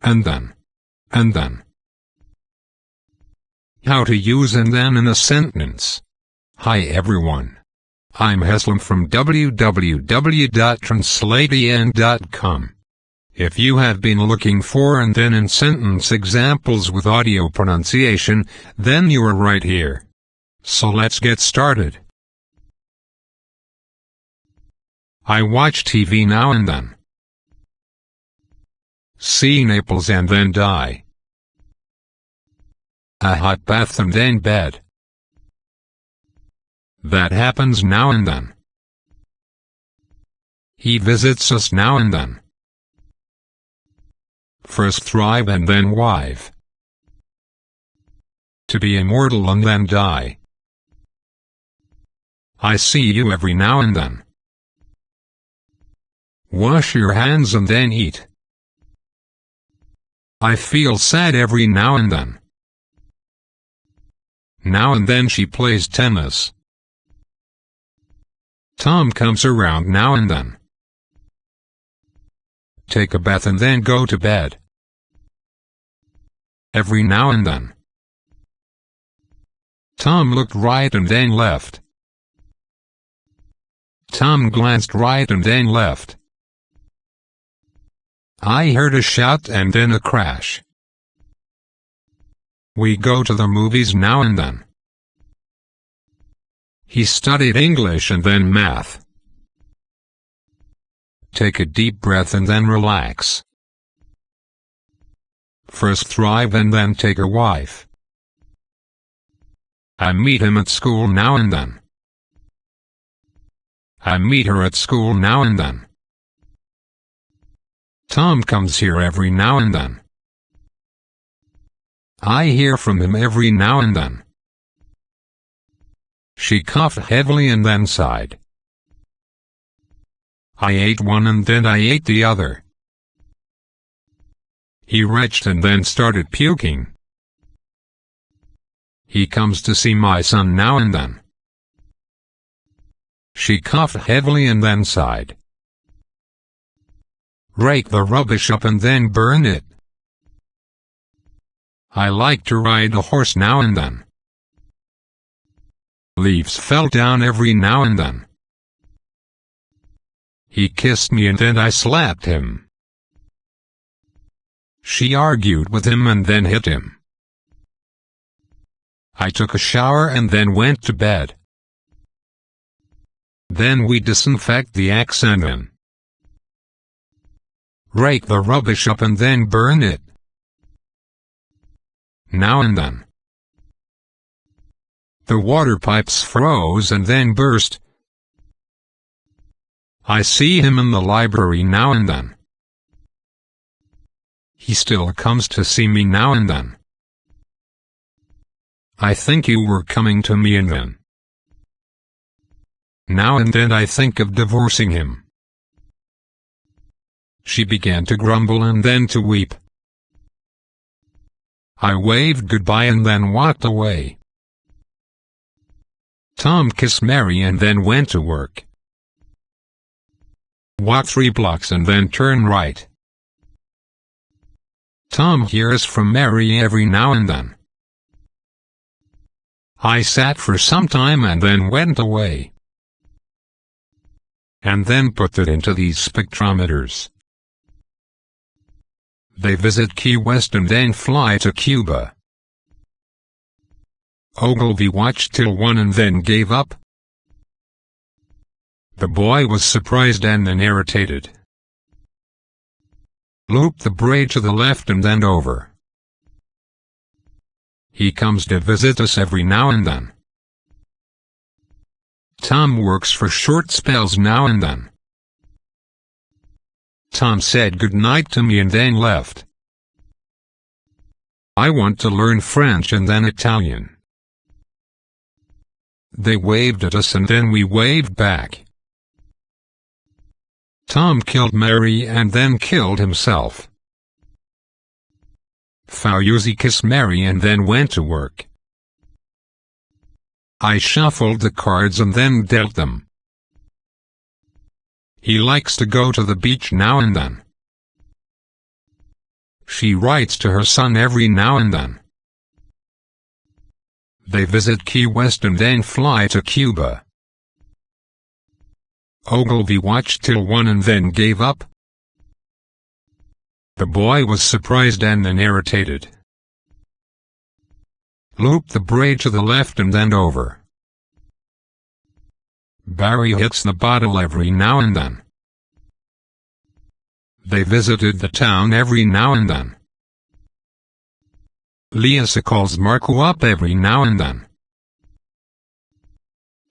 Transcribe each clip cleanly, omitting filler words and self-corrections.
and then, and then. How to use and then in a sentence. Hi everyone. I'm Heslam from www.translatein.com. If you have been looking for and then in sentence examples with audio pronunciation, then you are right here. So let's get started. I watch TV now and then. See Naples and then die. A hot bath and then bed. That happens now and then. He visits us now and then. First thrive and then wive. To be immortal and then die. I see you every now and then. Wash your hands and then eat. I feel sad every now and then. Now and then she plays tennis. Tom comes around now and then. Take a bath and then go to bed. Every now and then. Tom looked right and then left. Tom glanced right and then left. I heard a shout and then a crash. We go to the movies now and then. He studied English and then math. Take a deep breath and then relax. First thrive and then take a wife. I meet him at school now and then. I meet her at school now and then. Tom comes here every now and then. I hear from him every now and then. She coughed heavily and then sighed. I ate one and then I ate the other. He retched and then started puking. He comes to see my son now and then. She coughed heavily and then sighed. Rake the rubbish up and then burn it. I like to ride a horse now and then. Leaves fell down every now and then. He kissed me and then I slapped him. She argued with him and then hit him. I took a shower and then went to bed. Then we disinfect the accent. Rake the rubbish up and then burn it. Now and then. The water pipes froze and then burst. I see him in the library now and then. He still comes to see me now and then. I think you were coming to me and then. Now and then I think of divorcing him. She began to grumble and then to weep. I waved goodbye and then walked away. Tom kissed Mary and then went to work. Walk 3 blocks and then turn right. Tom hears from Mary every now and then. I sat for some time and then went away. And then put it into these spectrometers. They visit Key West and then fly to Cuba. Ogilvy watched till 1 and then gave up. The boy was surprised and then irritated. Loop the braid to the left and then over. He comes to visit us every now and then. Tom works for short spells now and then. Tom said good night to me and then left. I want to learn French and then Italian. They waved at us and then we waved back. Tom killed Mary and then killed himself. Fauzi kissed Mary and then went to work. I shuffled the cards and then dealt them. He likes to go to the beach now and then. She writes to her son every now and then. They visit Key West and then fly to Cuba. Ogilvy watched till 1 and then gave up. The boy was surprised and then irritated. Loop the braid to the left and then over. Barry hits the bottle every now and then. They visited the town every now and then. Lisa calls Marco up every now and then.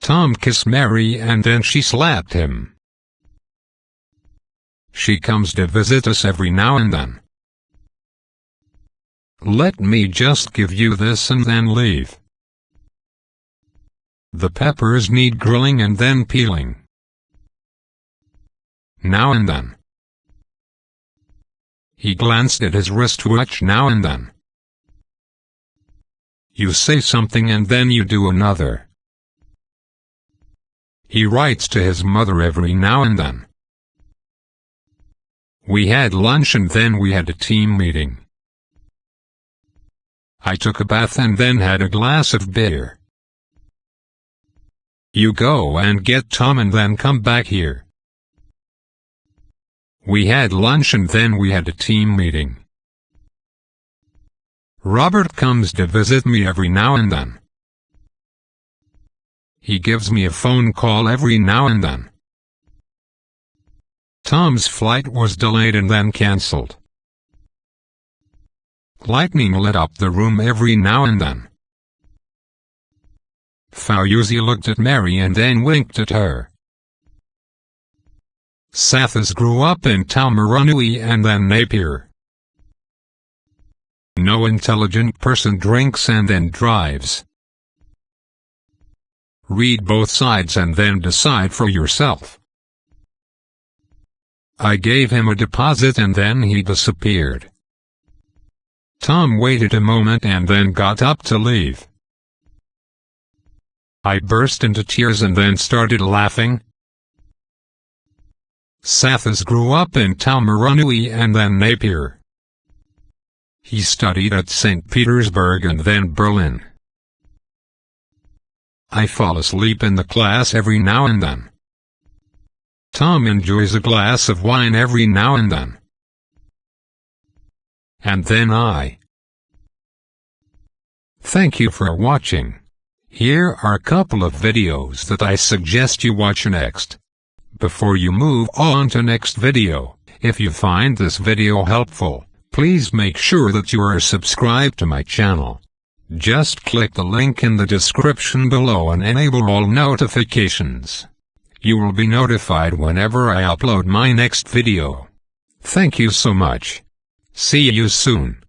Tom kissed Mary and then she slapped him. She comes to visit us every now and then. Let me just give you this and then leave. The peppers need grilling and then peeling. Now and then. He glanced at his wristwatch now and then. You say something and then you do another. He writes to his mother every now and then. We had lunch and then we had a team meeting. I took a bath and then had a glass of beer. You go and get Tom and then come back here. We had lunch and then we had a team meeting. Robert comes to visit me every now and then. He gives me a phone call every now and then. Tom's flight was delayed and then cancelled. Lightning lit up the room every now and then. Fauzi looked at Mary and then winked at her. Sathis grew up in Taumarunui and then Napier. No intelligent person drinks and then drives. Read both sides and then decide for yourself. I gave him a deposit and then he disappeared. Tom waited a moment and then got up to leave. I burst into tears and then started laughing. Sathis grew up in Taumarunui and then Napier. He studied at St. Petersburg and then Berlin. I fall asleep in the class every now and then. Tom enjoys a glass of wine every now and then. And then I. Thank you for watching. Here are a couple of videos that I suggest you watch next. Before you move on to next video, if you find this video helpful, please make sure that you are subscribed to my channel. Just click the link in the description below and enable all notifications. You will be notified whenever I upload my next video. Thank you so much. See you soon.